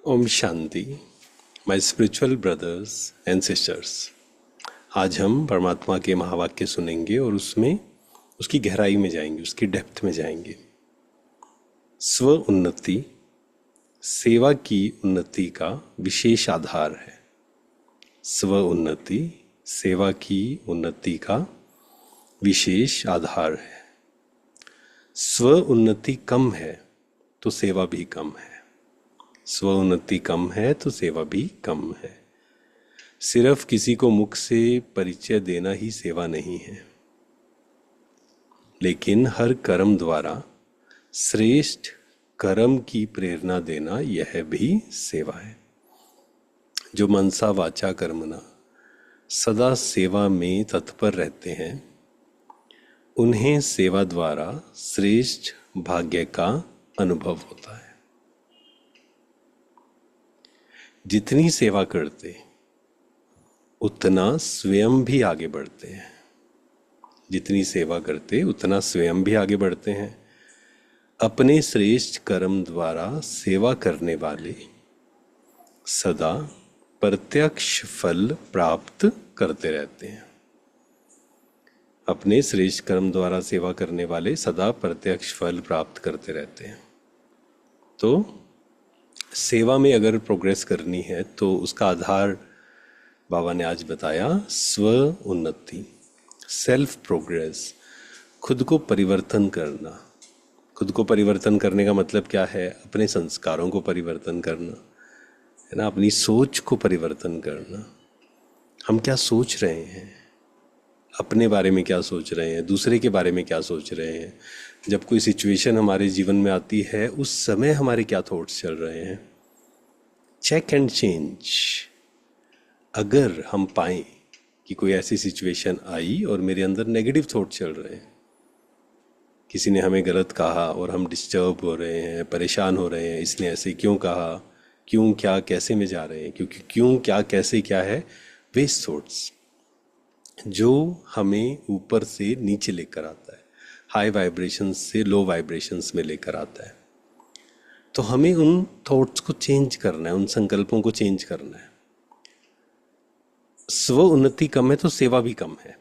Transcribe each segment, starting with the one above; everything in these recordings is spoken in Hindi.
ओम शांति। My spiritual brothers and sisters, आज हम परमात्मा के महावाक्य सुनेंगे और उसमें उसकी गहराई में जाएंगे, उसकी डेप्थ में जाएंगे। स्व उन्नति सेवा की उन्नति का विशेष आधार है। स्व उन्नति सेवा की उन्नति का विशेष आधार है। स्व उन्नति कम है तो सेवा भी कम है। स्व उन्नति कम है तो सेवा भी कम है। सिर्फ किसी को मुख से परिचय देना ही सेवा नहीं है, लेकिन हर कर्म द्वारा श्रेष्ठ कर्म की प्रेरणा देना यह भी सेवा है। जो मनसा वाचा कर्मणा सदा सेवा में तत्पर रहते हैं, उन्हें सेवा द्वारा श्रेष्ठ भाग्य का अनुभव होता है। जितनी सेवा करते उतना स्वयं भी आगे बढ़ते हैं। जितनी सेवा करते उतना स्वयं भी आगे बढ़ते हैं। अपने श्रेष्ठ कर्म द्वारा सेवा करने वाले सदा प्रत्यक्ष फल प्राप्त करते रहते हैं। अपने श्रेष्ठ कर्म द्वारा सेवा करने वाले सदा प्रत्यक्ष फल प्राप्त करते रहते हैं। तो सेवा में अगर प्रोग्रेस करनी है तो उसका आधार बाबा ने आज बताया, स्व उन्नति, सेल्फ प्रोग्रेस, खुद को परिवर्तन करना। खुद को परिवर्तन करने का मतलब क्या है? अपने संस्कारों को परिवर्तन करना है ना, अपनी सोच को परिवर्तन करना। हम क्या सोच रहे हैं, अपने बारे में क्या सोच रहे हैं, दूसरे के बारे में क्या सोच रहे हैं। जब कोई सिचुएशन हमारे जीवन में आती है, उस समय हमारे क्या थॉट्स चल रहे हैं। Check and change. अगर हम पाएं कि कोई ऐसी सिचुएशन आई और मेरे अंदर नेगेटिव थॉट चल रहे हैं, किसी ने हमें गलत कहा और हम डिस्टर्ब हो रहे हैं, परेशान हो रहे हैं, इसने ऐसे क्यों कहा, क्यों क्या कैसे में जा रहे हैं, क्योंकि क्यों क्या कैसे क्या है, वेस्ट थॉट्स जो हमें ऊपर से नीचे लेकर आता है, हाई वाइब्रेशंस से लो वाइब्रेशंस में लेकर आता है। तो हमें उन थॉट्स को चेंज करना है, उन संकल्पों को चेंज करना है। स्व उन्नति कम है तो सेवा भी कम है।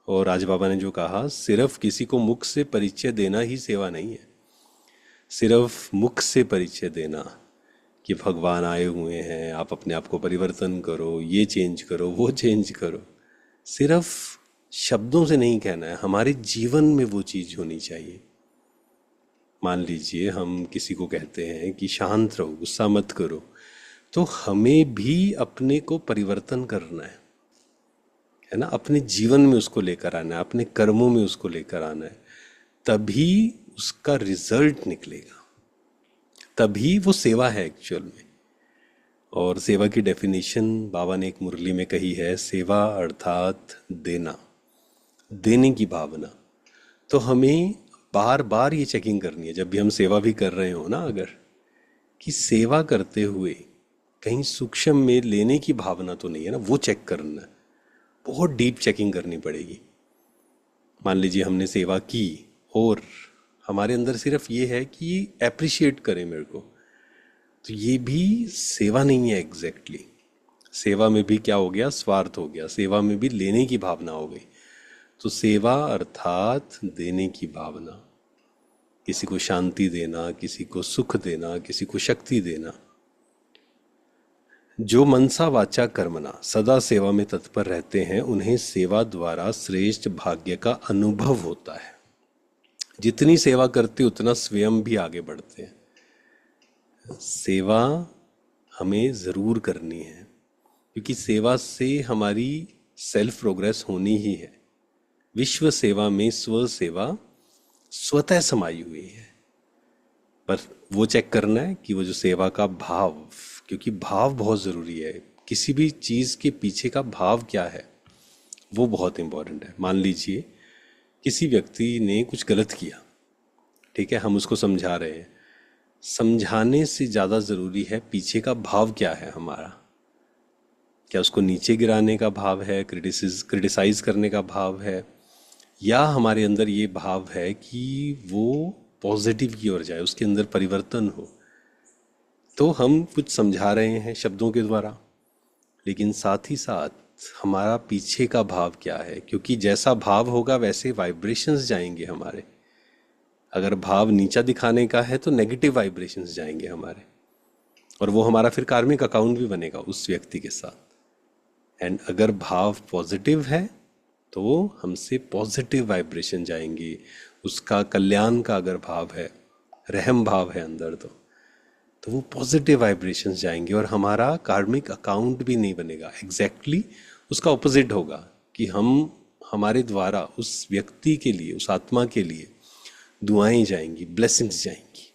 और आज बाबा ने जो कहा, सिर्फ किसी को मुख से परिचय देना ही सेवा नहीं है। सिर्फ मुख से परिचय देना कि भगवान आए हुए हैं, आप अपने आप को परिवर्तन करो, ये चेंज करो, वो चेंज करो, सिर्फ शब्दों से नहीं कहना है, हमारे जीवन में वो चीज़ होनी चाहिए। मान लीजिए हम किसी को कहते हैं कि शांत रहो, गुस्सा मत करो, तो हमें भी अपने को परिवर्तन करना है ना, अपने जीवन में उसको लेकर आना है, अपने कर्मों में उसको लेकर आना है। तभी उसका रिजल्ट निकलेगा, तभी वो सेवा है एक्चुअल में। और सेवा की डेफिनेशन बाबा ने एक मुरली में कही है, सेवा अर्थात देना, देने की भावना। तो हमें बार बार ये चेकिंग करनी है, जब भी हम सेवा भी कर रहे हो ना, अगर कि सेवा करते हुए कहीं सूक्ष्म में लेने की भावना तो नहीं है ना, वो चेक करना है। बहुत डीप चेकिंग करनी पड़ेगी। मान लीजिए हमने सेवा की और हमारे अंदर सिर्फ ये है कि एप्रिशिएट करें मेरे को, तो ये भी सेवा नहीं है एग्जैक्टली। सेवा में भी क्या हो गया? स्वार्थ हो गया। सेवा में भी लेने की भावना हो गई। तो सेवा अर्थात देने की भावना, किसी को शांति देना, किसी को सुख देना, किसी को शक्ति देना। जो मनसा वाचा कर्मणा सदा सेवा में तत्पर रहते हैं, उन्हें सेवा द्वारा श्रेष्ठ भाग्य का अनुभव होता है। जितनी सेवा करते उतना स्वयं भी आगे बढ़ते हैं। सेवा हमें ज़रूर करनी है, क्योंकि सेवा से हमारी सेल्फ प्रोग्रेस होनी ही है। विश्व सेवा में स्व सेवा स्वतः समाई हुई है। पर वो चेक करना है कि वो जो सेवा का भाव, क्योंकि भाव बहुत ज़रूरी है। किसी भी चीज़ के पीछे का भाव क्या है, वो बहुत इम्पोर्टेंट है। मान लीजिए किसी व्यक्ति ने कुछ गलत किया, ठीक है, हम उसको समझा रहे हैं। समझाने से ज़्यादा ज़रूरी है पीछे का भाव क्या है हमारा। क्या उसको नीचे गिराने का भाव है, क्रिटिसाइज करने का भाव है, या हमारे अंदर ये भाव है कि वो पॉजिटिव की ओर जाए, उसके अंदर परिवर्तन हो। तो हम कुछ समझा रहे हैं शब्दों के द्वारा, लेकिन साथ ही साथ हमारा पीछे का भाव क्या है, क्योंकि जैसा भाव होगा वैसे वाइब्रेशंस जाएंगे हमारे। अगर भाव नीचा दिखाने का है तो नेगेटिव वाइब्रेशंस जाएंगे हमारे, और वो हमारा फिर कार्मिक अकाउंट भी बनेगा उस व्यक्ति के साथ। एंड अगर भाव पॉजिटिव है तो हमसे पॉजिटिव वाइब्रेशन जाएंगी। उसका कल्याण का अगर भाव है, रहम भाव है अंदर, तो वो पॉजिटिव वाइब्रेशंस जाएंगे और हमारा कार्मिक अकाउंट भी नहीं बनेगा। एग्जैक्टली उसका ऑपोजिट होगा कि हमारे द्वारा उस व्यक्ति के लिए, उस आत्मा के लिए दुआएं जाएंगी, ब्लेसिंग्स जाएंगी।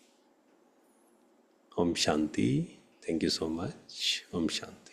ओम शांति। Thank you so much. ओम शांति।